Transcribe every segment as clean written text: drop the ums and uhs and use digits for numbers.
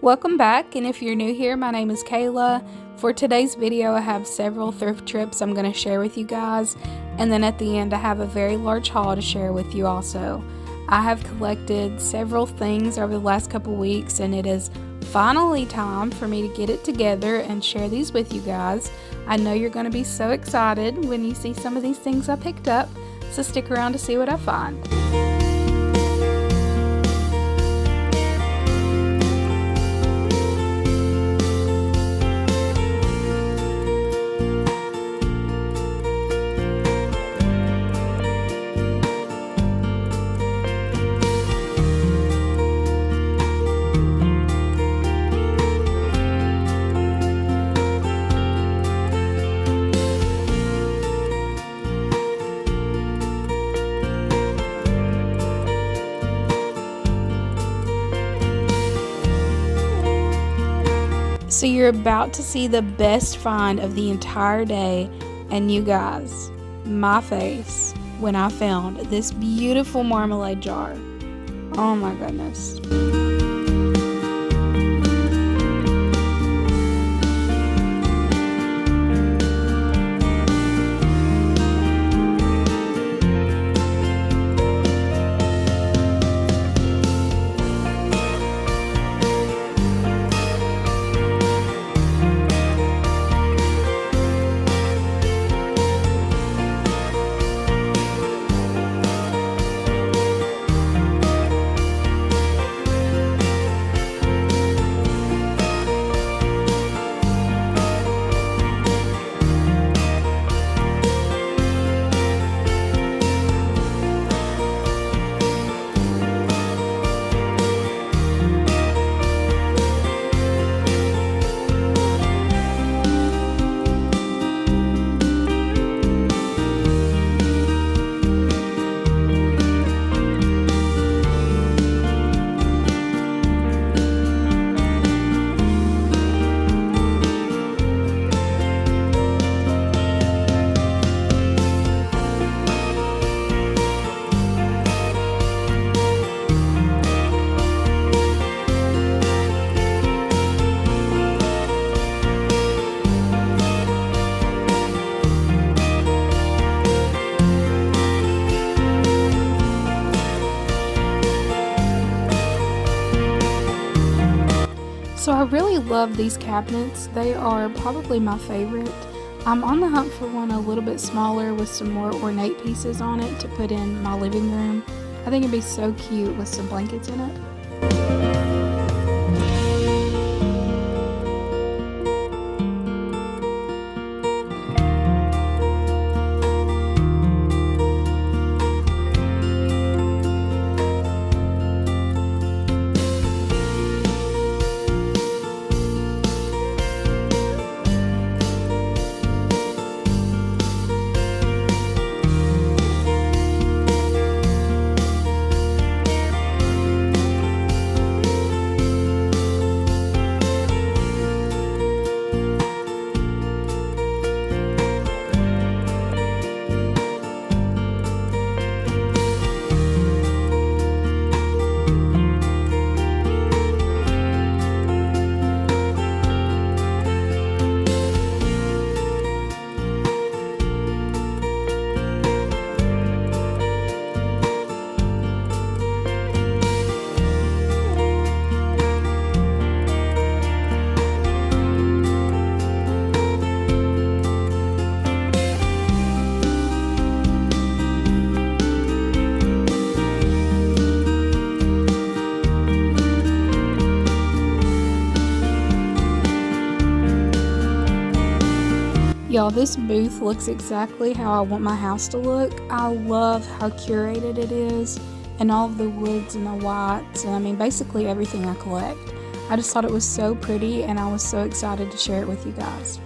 Welcome back, and if you're new here, my name is Kayla. For today's video, I have several thrift trips I'm going to share with you guys, and then at the end I have a very large haul to share with you also. I have collected several things over the last couple weeks, and it is finally time for me to get it together and share these with you guys. I know you're going to be so excited when you see some of these things I picked up, so stick around to see what I find. So you're about to see the best find of the entire day, and you guys, my face when I found this beautiful marmalade jar. Oh my goodness. So I really love these cabinets. They are probably my favorite. I'm on the hunt for one a little bit smaller with some more ornate pieces on it to put in my living room. I think it'd be so cute with some blankets in it. Y'all, this booth looks exactly how I want my house to look. I love how curated it is, and all of the woods and the whites, and I mean basically everything I collect. I just thought it was so pretty, and I was so excited to share it with you guys.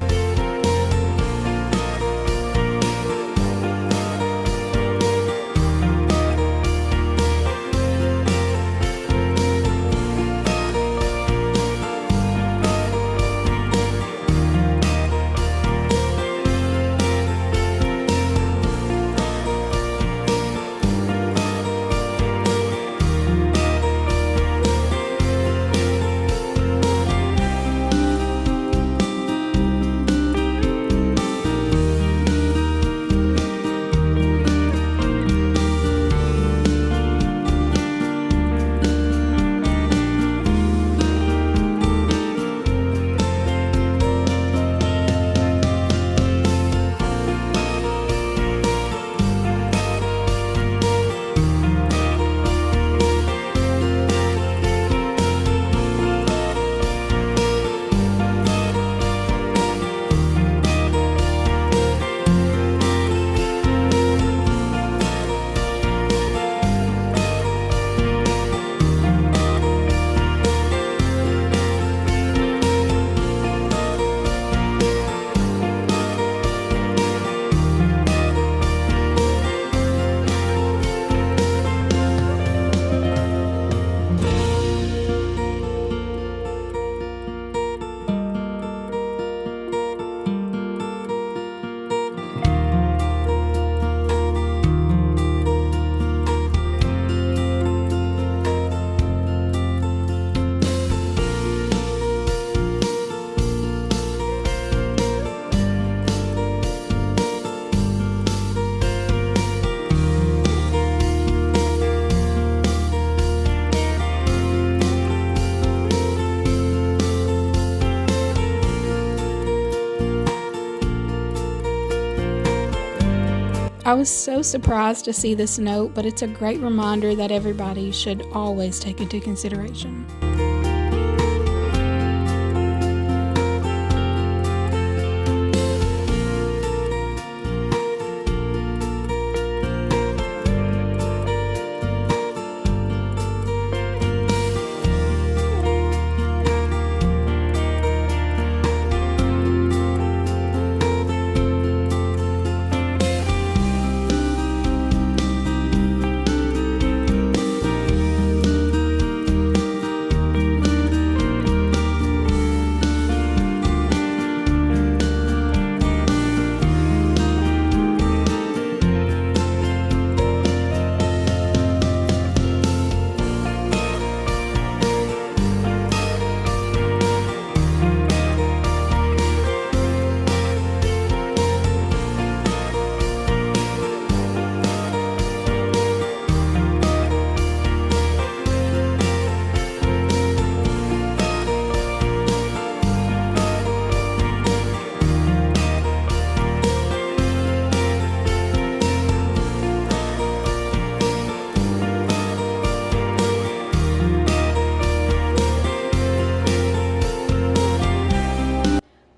I was so surprised to see this note, but it's a great reminder that everybody should always take into consideration.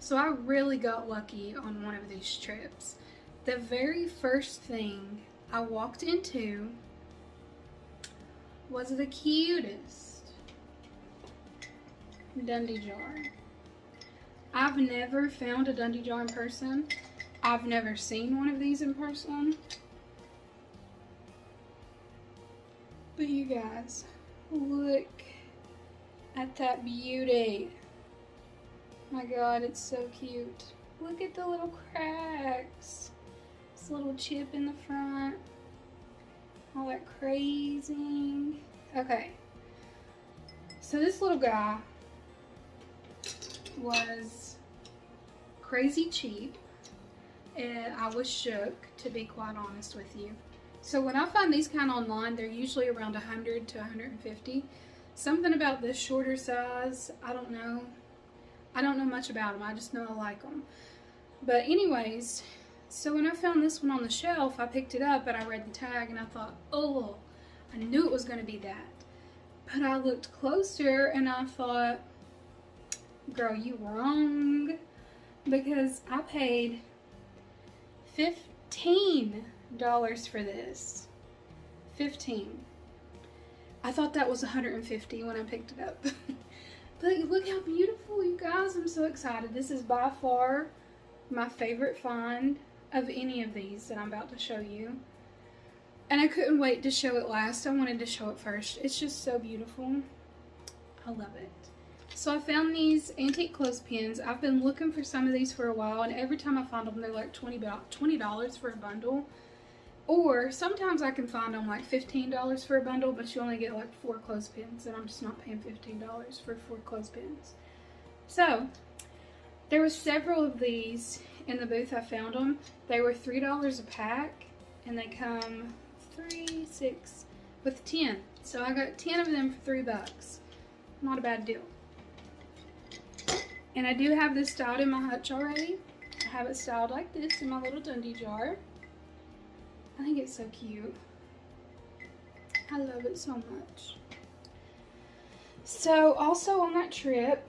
So I really got lucky on one of these trips. The very first thing I walked into was the cutest Dundee jar. I've never found a Dundee jar in person. I've never seen one of these in person. But you guys, look at that beauty. My God, it's so cute. Look at the little cracks. This little chip in the front. All that crazing. Okay. So this little guy was crazy cheap. And I was shook, to be quite honest with you. So when I find these kind online, they're usually around 100 to 150. Something about this shorter size, I don't know. I don't know much about them. I just know I like them. But anyways, so when I found this one on the shelf, I picked it up and I read the tag and I thought, oh, I knew it was going to be that. But I looked closer and I thought, girl, you wrong. Because I paid $15 for this. 15. I thought that was 150 when I picked it up. But look how beautiful, you guys. I'm so excited. This is by far my favorite find of any of these that I'm about to show you. And I couldn't wait to show it last. I wanted to show it first. It's just so beautiful. I love it. So I found these antique clothespins. I've been looking for some of these for a while, and every time I find them, they're like $20 for a bundle. Or sometimes I can find them like $15 for a bundle, but you only get like 4 clothespins, and I'm just not paying $15 for 4 clothespins. So there were several of these in the booth. I found them. They were $3 a pack, and they come 3, 6 with 10. So I got 10 of them for $3. Not a bad deal. And I do have this styled in my hutch already. I have it styled like this in my little Dundee jar. I think it's so cute. I love it so much. So also on that trip,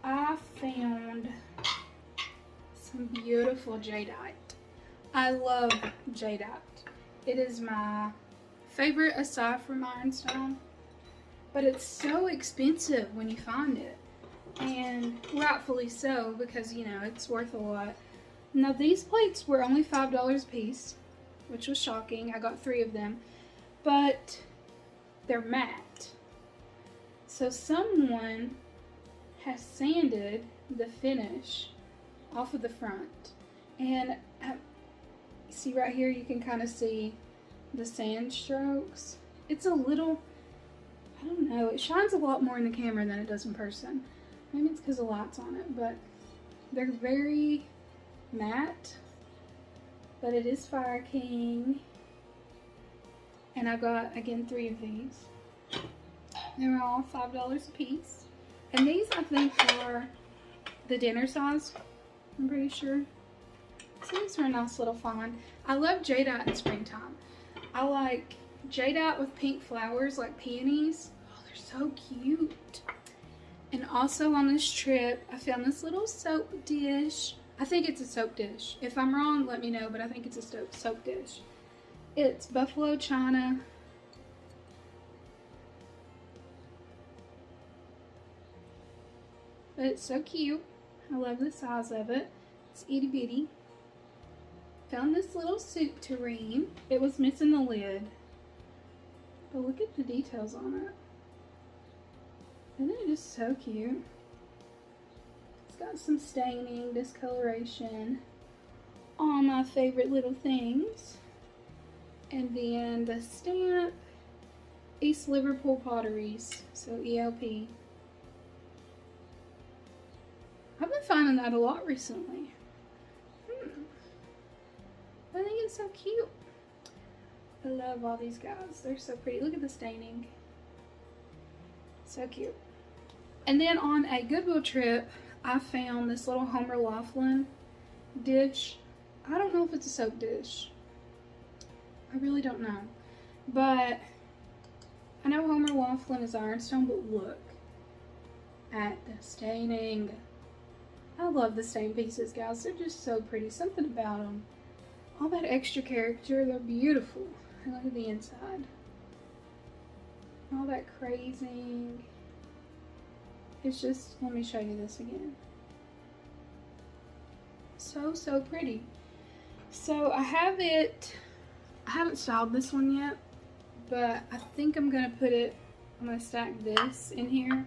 I found some beautiful jadeite. I love jadeite. It is my favorite aside from Ironstone. But it's so expensive when you find it. And rightfully so, because, you know, it's worth a lot. Now these plates were only $5 a piece, which was shocking. I got 3 of them, but they're matte. So someone has sanded the finish off of the front. And see right here, you can kind of see the sand strokes. It's a little, I don't know, it shines a lot more in the camera than it does in person. Maybe it's because the light's on it, but they're very matte. But it is Fire King. And I got, again, 3 of these. They were all $5 a piece. And these, I think, are the dinner size. I'm pretty sure. So these are a nice little find. I love jadeite in springtime. I like jadeite with pink flowers like peonies. Oh, they're so cute. And also on this trip, I found this little soap dish. I think it's a soap dish. If I'm wrong, let me know, but I think it's a soap dish. It's buffalo china. But it's so cute. I love the size of it. It's itty bitty. Found this little soup tureen. It was missing the lid. But look at the details on it. Isn't it just so cute? It's got some staining, discoloration. All my favorite little things. And then the stamp, East Liverpool Potteries, so ELP. I've been finding that a lot recently. I think it's so cute. I love all these guys. They're so pretty. Look at the staining. So cute. And then on a Goodwill trip, I found this little Homer Laughlin dish. I don't know if it's a soap dish. I really don't know. But I know Homer Laughlin is Ironstone, but look at the staining. I love the stain pieces, guys. They're just so pretty. Something about them. All that extra character. They're beautiful. And look at the inside. All that crazing. It's just, let me show you this again. So, so pretty. So I have it, I haven't styled this one yet, but I think I'm going to put it, I'm going to stack this in here.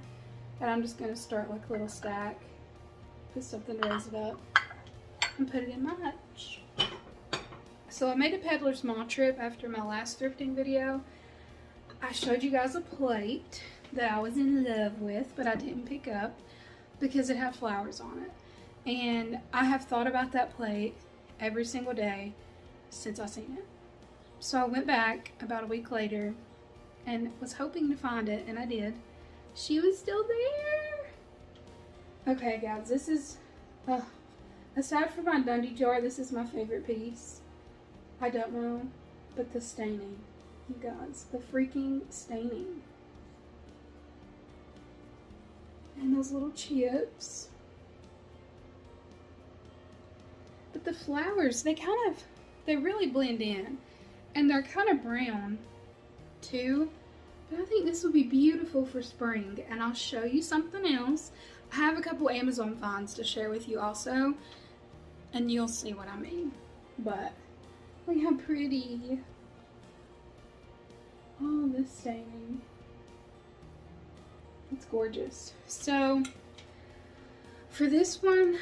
And I'm just going to start like a little stack. Put something to raise it up. And put it in my hutch. So I made a peddler's mall trip after my last thrifting video. I showed you guys a plate that I was in love with, but I didn't pick up because it had flowers on it. And I have thought about that plate every single day since I seen it. So I went back about a week later and was hoping to find it, and I did. She was still there. Okay guys, this is, aside from my Dundee jar, this is my favorite piece. I don't know, but the staining, you guys, the freaking staining. And those little chips. But the flowers, they really blend in. And they're kind of brown too. But I think this would be beautiful for spring. And I'll show you something else. I have a couple Amazon finds to share with you also. And you'll see what I mean. But look how pretty. Oh, this staining. It's gorgeous. So for this one,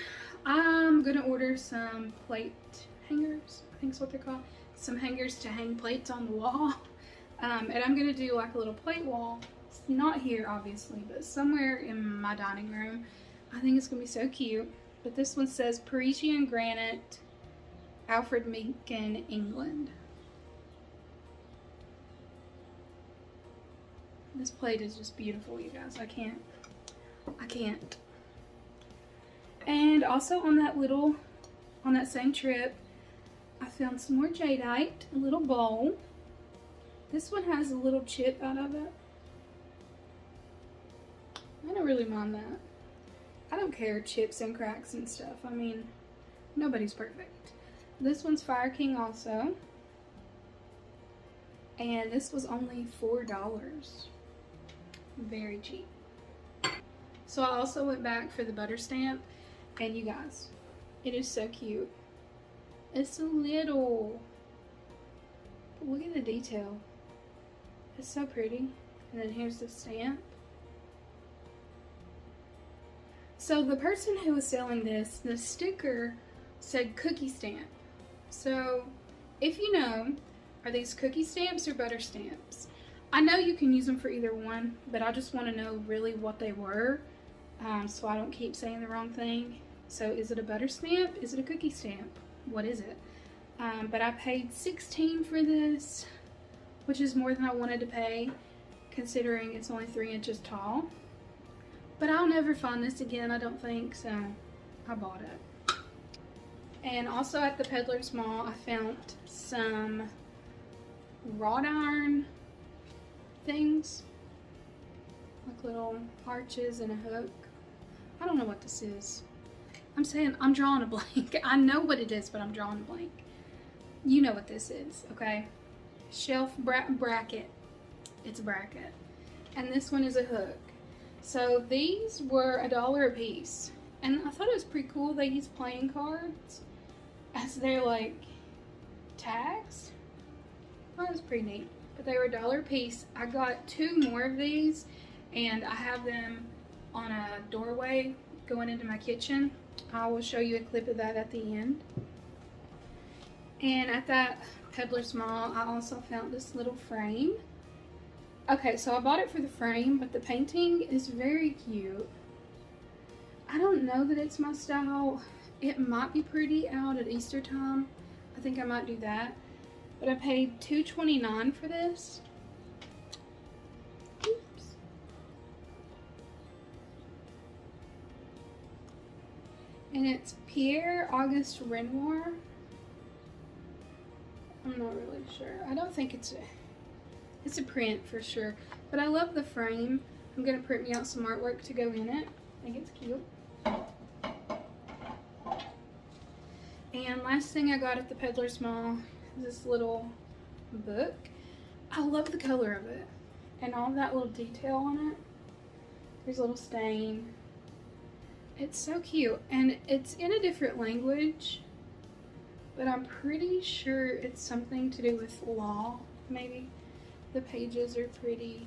I'm gonna order some plate hangers. I think is what they're called. Some hangers to hang plates on the wall. And I'm gonna do like a little plate wall. It's not here obviously, but somewhere in my dining room. I think it's gonna be so cute. But this one says Parisian Granite, Alfred Meakin, England. This plate is just beautiful, you guys. I can't. And also on that same trip, I found some more jadeite, a little bowl. This one has a little chip out of it. I don't really mind that. I don't care, chips and cracks and stuff. I mean, nobody's perfect. This one's Fire King also. And this was only $4. Very cheap. So I also went back for the butter stamp, and you guys, it is so cute. It's so little, but look at the detail. It's so pretty. And then here's the stamp. So the person who was selling this, the sticker said cookie stamp. So if you know, are these cookie stamps or butter stamps? I know you can use them for either one, but I just want to know really what they were, so I don't keep saying the wrong thing. So is it a butter stamp? Is it a cookie stamp? What is it? But I paid $16 for this, which is more than I wanted to pay, considering it's only 3 inches tall. But I'll never find this again, I don't think, so I bought it. And also at the Peddler's Mall, I found some wrought iron things, like little arches and a hook. I don't know what this is. I'm drawing a blank. I know what it is, but I'm drawing a blank. You know what this is, okay? Shelf bracket. It's a bracket. And this one is a hook. So these were $1 a piece. And I thought it was pretty cool. They use playing cards as their like tags. I thought it was pretty neat. But they were $1 a piece. I got 2 more of these, and I have them on a doorway going into my kitchen. I will show you a clip of that at the end. And at that Peddler's Mall, I also found this little frame. Okay, so I bought it for the frame, but the painting is very cute. I don't know that it's my style. It might be pretty out at Easter time. I think I might do that. But I paid $2.29 for this. Oops. And it's Pierre Auguste Renoir. I'm not really sure. I don't think it's a print for sure. But I love the frame. I'm going to print me out some artwork to go in it. I think it's cute. And last thing I got at the Peddler's Mall is this little book. I love the color of it. And all that little detail on it. There's a little stain. It's so cute. And it's in a different language. But I'm pretty sure it's something to do with law, maybe. The pages are pretty...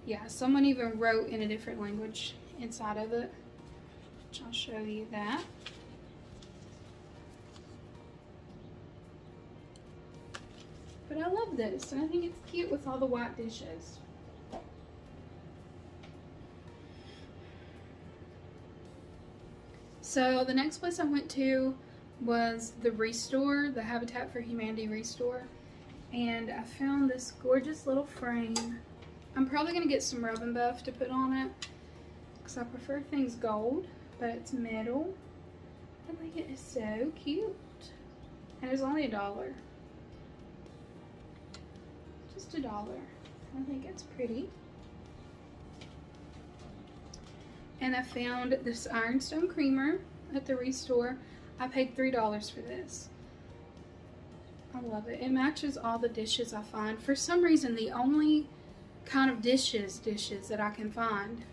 Yeah, someone even wrote in a different language inside of it, which I'll show you that. But I love this, and I think it's cute with all the white dishes. So the next place I went to was the Restore, the Habitat for Humanity Restore, and I found this gorgeous little frame. I'm probably going to get some rub and buff to put on it because I prefer things gold, but it's metal. I think it is so cute. And it's only $1. Just $1. I think it's pretty. And I found this Ironstone creamer at the Restore. I paid $3 for this. I love it. It matches all the dishes I find. For some reason, the only kind of dishes that I can find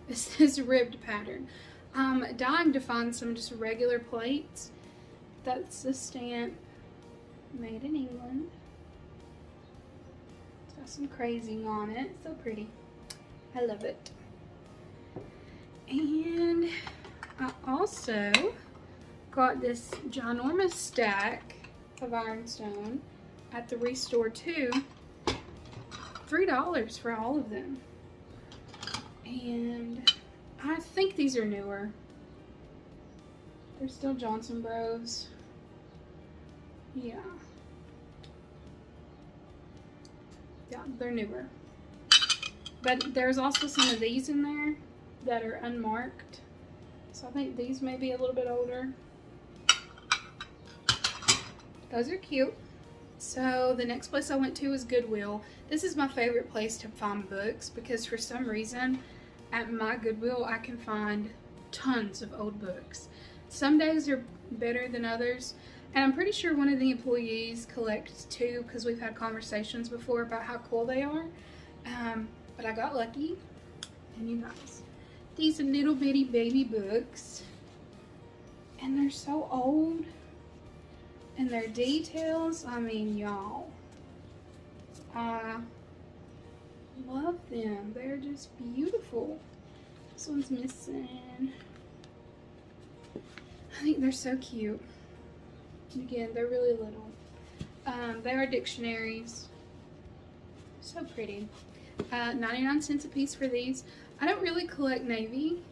is this ribbed pattern. I'm dying to find some just regular plates. That's the stamp, made in England. It's got some crazing on it. So pretty. I love it. And I also got this ginormous stack of Ironstone at the Restore too. $3 for all of them. And I think these are newer. They're still Johnson Bros. Yeah. Yeah, they're newer. But there's also some of these in there that are unmarked. So I think these may be a little bit older. Those are cute. So the next place I went to was Goodwill. This is my favorite place to find books because for some reason at my Goodwill I can find tons of old books. Some days are better than others, and I'm pretty sure one of the employees collects too because we've had conversations before about how cool they are. But I got lucky, and you guys, these are little bitty baby books, and they're so old. And their details, I mean, y'all, I love them. They're just beautiful. This one's missing. I think they're so cute. Again, they're really little. They are dictionaries. So pretty. 99 cents a piece for these. I don't really collect navy.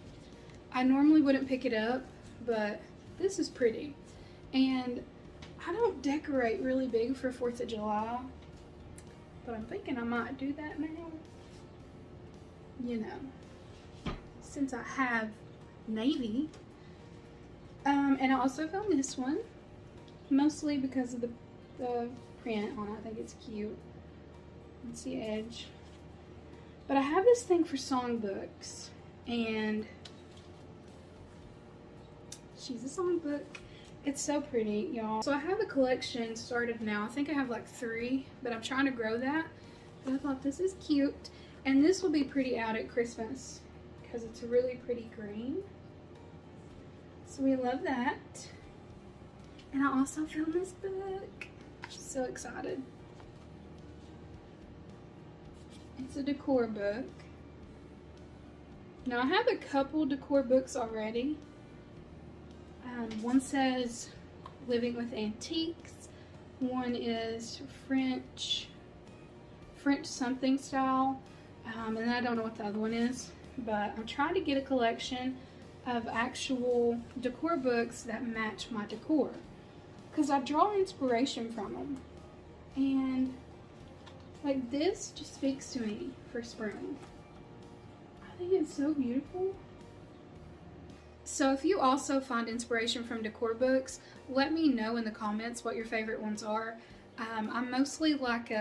I normally wouldn't pick it up, but this is pretty. And I don't decorate really big for 4th of July, but I'm thinking I might do that now. You know, since I have navy. And I also found this one, mostly because of the print on it. I think it's cute. It's the edge. But I have this thing for songbooks, and she's a songbook. It's so pretty, y'all. So I have a collection started now. I think I have like 3, but I'm trying to grow that. But I thought this is cute, and this will be pretty out at Christmas because it's a really pretty green. So we love that. And I also found this book. So excited. It's a decor book. Now I have a couple decor books already. One says Living with Antiques. One is French something style. And I don't know what the other one is. But I'm trying to get a collection of actual decor books that match my decor, because I draw inspiration from them, and like this just speaks to me for spring. I think it's so beautiful. So if you also find inspiration from decor books, let me know in the comments what your favorite ones are. I'm mostly like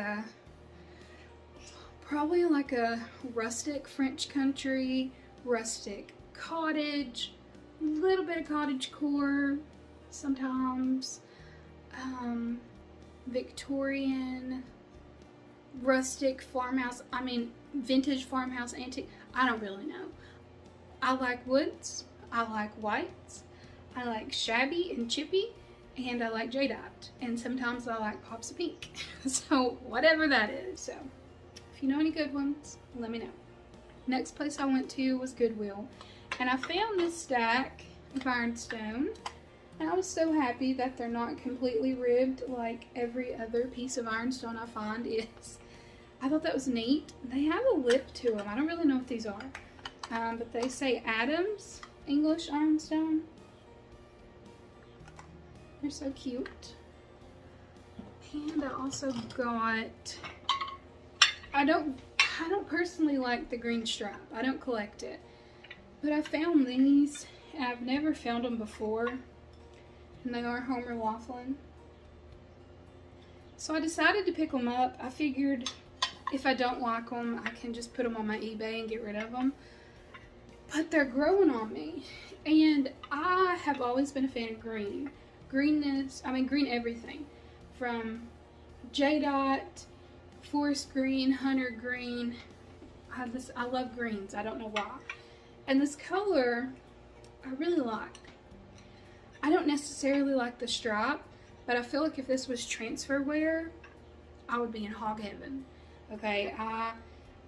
probably like a rustic French country, rustic cottage, a little bit of cottage core sometimes, Victorian, rustic farmhouse, I mean vintage farmhouse, antique, I don't really know. I like woods, I like whites, I like shabby and chippy, and I like jadeite, and sometimes I like pops of pink. So whatever that is. So if you know any good ones, let me know. Next place I went to was Goodwill, and I found this stack of Ironstone, and I was so happy that they're not completely ribbed like every other piece of Ironstone I find is. I thought that was neat. They have a lip to them. I don't really know what these are, but they say Adams English Ironstone. They're so cute. And I also got, I don't personally like the green stripe. I don't collect it. But I found these. I've never found them before. And they are Homer Laughlin. So I decided to pick them up. I figured if I don't like them, I can just put them on my eBay and get rid of them. But they're growing on me. And I have always been a fan of green. Greenness, I mean green everything. From jadeite, forest green, hunter green. I love greens. I don't know why. And this color, I really like. I don't necessarily like the stripe, but I feel like if this was transfer wear, I would be in hog heaven. Okay,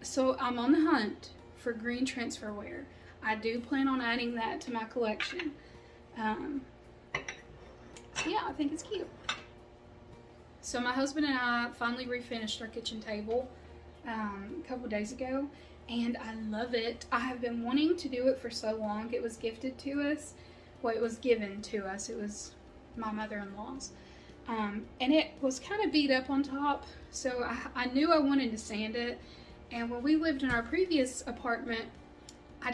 so I'm on the hunt for green transfer wear. I do plan on adding that to my collection. So yeah, I think it's cute. So my husband and I finally refinished our kitchen table a couple days ago, and I love it. I have been wanting to do it for so long. It was gifted to us. Well, it was given to us. It was my mother-in-law's. And it was kind of beat up on top, so I knew I wanted to sand it. And when we lived in our previous apartment, I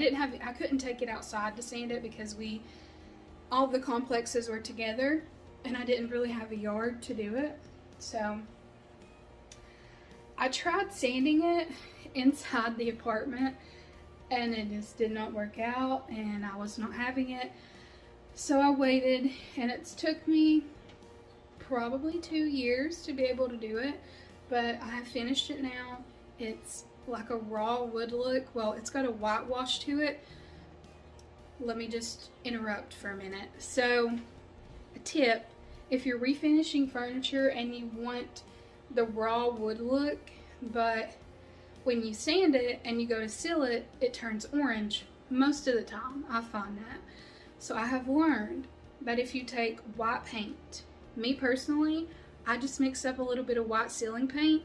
couldn't take it outside to sand it because all the complexes were together, and I didn't really have a yard to do it. So I tried sanding it inside the apartment, and it just did not work out, and I was not having it. So I waited, and it's took me probably 2 years to be able to do it, but I have finished it now. It's like a raw wood look. Well, it's got a whitewash to it. Let me just interrupt for a minute. So, a tip, if you're refinishing furniture and you want the raw wood look, but when you sand it and you go to seal it, it turns orange most of the time. I find that. So I have learned that if you take white paint, me personally, I just mix up a little bit of white sealing paint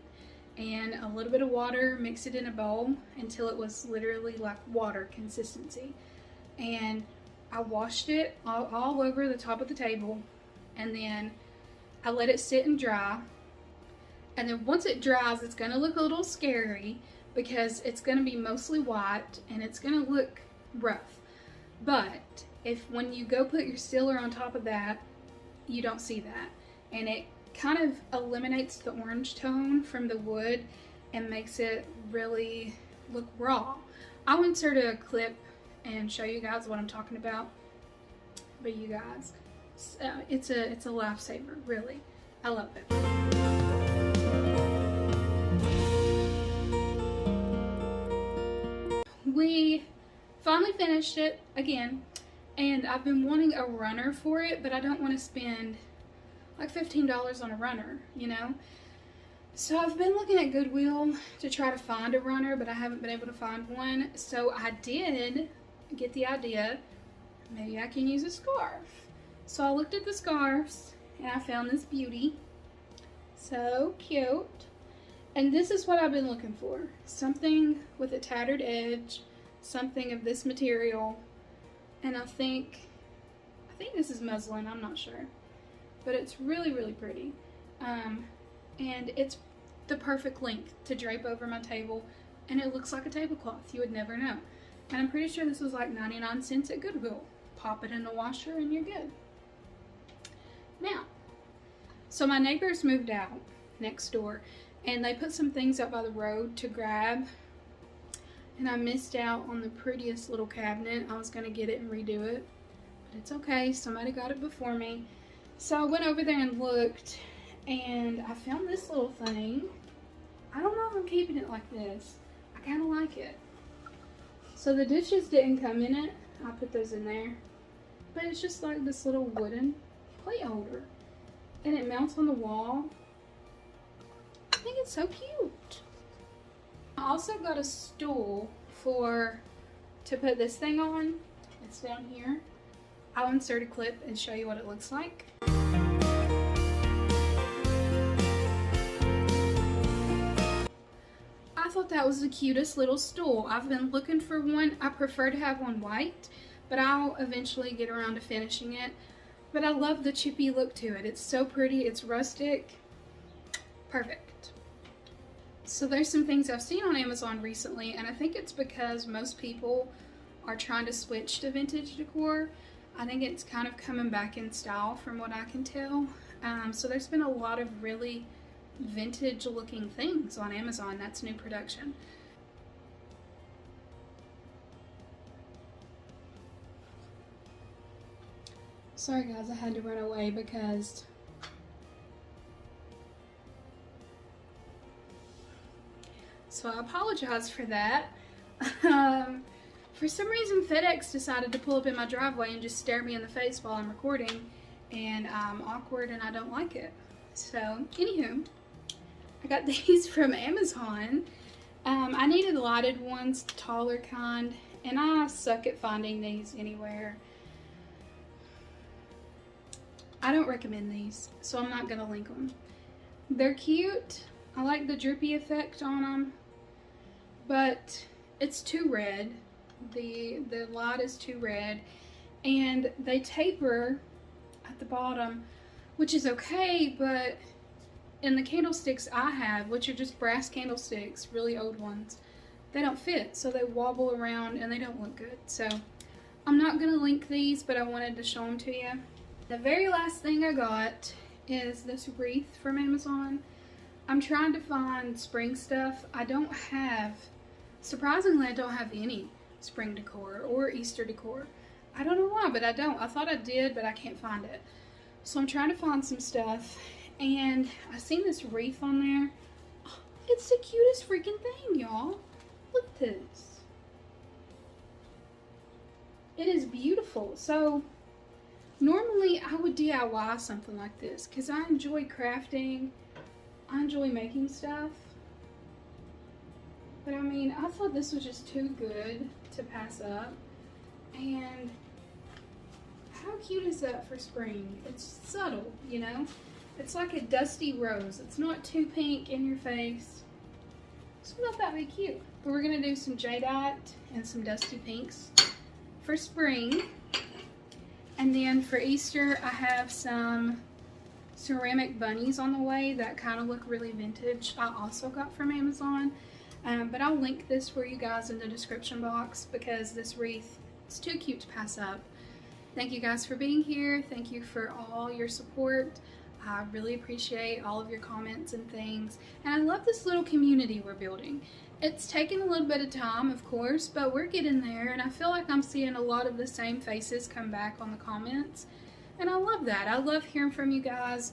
and a little bit of water, mix it in a bowl until it was literally like water consistency. And I washed it all over the top of the table, and then I let it sit and dry. And then once it dries, it's going to look a little scary because it's going to be mostly white and it's going to look rough. But when you go put your sealer on top of that, you don't see that. And it kind of eliminates the orange tone from the wood and makes it really look raw. I'll insert a clip and show you guys what I'm talking about. But you guys, it's a lifesaver, really. I love it. We finally finished it again, and I've been wanting a runner for it, but I don't want to spend like $15 on a runner, you know? So I've been looking at Goodwill to try to find a runner, but I haven't been able to find one. So I did get the idea, maybe I can use a scarf. So I looked at the scarves and I found this beauty. So cute. And this is what I've been looking for. Something with a tattered edge, something of this material. And I think this is muslin, I'm not sure. But it's really, really pretty. And it's the perfect length to drape over my table, and it looks like a tablecloth. You would never know. And I'm pretty sure this was like 99 cents at Goodwill. Pop it in the washer and you're good. Now, so my neighbors moved out next door, and they put some things up by the road to grab, and I missed out on the prettiest little cabinet. I was gonna get it and redo it, but it's okay, somebody got it before me. So I went over there and looked, and I found this little thing. I don't know if I'm keeping it like this. I kind of like it. So the dishes didn't come in it. I put those in there. But it's just like this little wooden plate holder. And it mounts on the wall. I think it's so cute. I also got a stool to put this thing on. It's down here. I'll insert a clip and show you what it looks like. I thought that was the cutest little stool. I've been looking for one. I prefer to have one white, but I'll eventually get around to finishing it. But I love the chippy look to it. It's so pretty. It's rustic. Perfect. So there's some things I've seen on Amazon recently, and I think it's because most people are trying to switch to vintage decor. I think it's kind of coming back in style from what I can tell. So there's been a lot of really vintage looking things on Amazon. That's new production. Sorry guys, I had to run away because so I apologize for that. For some reason FedEx decided to pull up in my driveway and just stare me in the face while I'm recording, and I'm awkward and I don't like it. So anywho, I got these from Amazon. I needed lighted ones, the taller kind, and I suck at finding these anywhere. I don't recommend these, so I'm not gonna link them. They're cute. I like the drippy effect on them, but it's too red. The light is too red, and they taper at the bottom, which is okay, but in the candlesticks I have, which are just brass candlesticks, really old ones, they don't fit, so they wobble around and they don't look good. So I'm not gonna link these, but I wanted to show them to you. The very last thing I got is this wreath from Amazon. I'm trying to find spring stuff. Surprisingly, I don't have any spring decor or Easter decor. I don't know why, but I don't. I thought I did, but I can't find it. So I'm trying to find some stuff, and I seen this wreath on there. Oh, it's the cutest freaking thing, y'all. Look at this. It is beautiful. So normally I would DIY something like this because I enjoy crafting. I enjoy making stuff. But I mean, I thought this was just too good to pass up. And how cute is that for spring? It's subtle, you know? It's like a dusty rose. It's not too pink in your face. So I thought that would be cute. But we're gonna do some jadeite and some dusty pinks for spring. And then for Easter, I have some ceramic bunnies on the way that kind of look really vintage. I also got from Amazon. But I'll link this for you guys in the description box because this wreath is too cute to pass up. Thank you guys for being here. Thank you for all your support. I really appreciate all of your comments and things. And I love this little community we're building. It's taken a little bit of time, of course, but we're getting there, and I feel like I'm seeing a lot of the same faces come back on the comments. And I love that. I love hearing from you guys.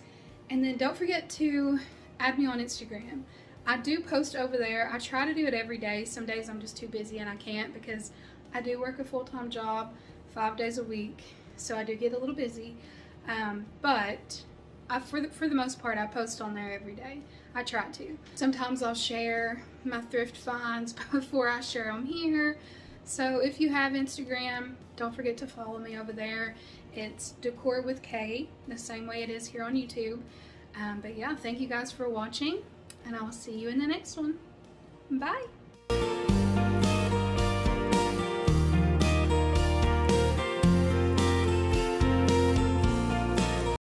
And then don't forget to add me on Instagram. I do post over there. I try to do it every day. Some days I'm just too busy and I can't because I do work a full-time job 5 days a week, so I do get a little busy. But for the most part, I post on there every day. I try to. Sometimes I'll share my thrift finds before I share them here. So if you have Instagram, don't forget to follow me over there. It's Decor with K, the same way it is here on YouTube. But yeah, thank you guys for watching, and I'll see you in the next one. Bye.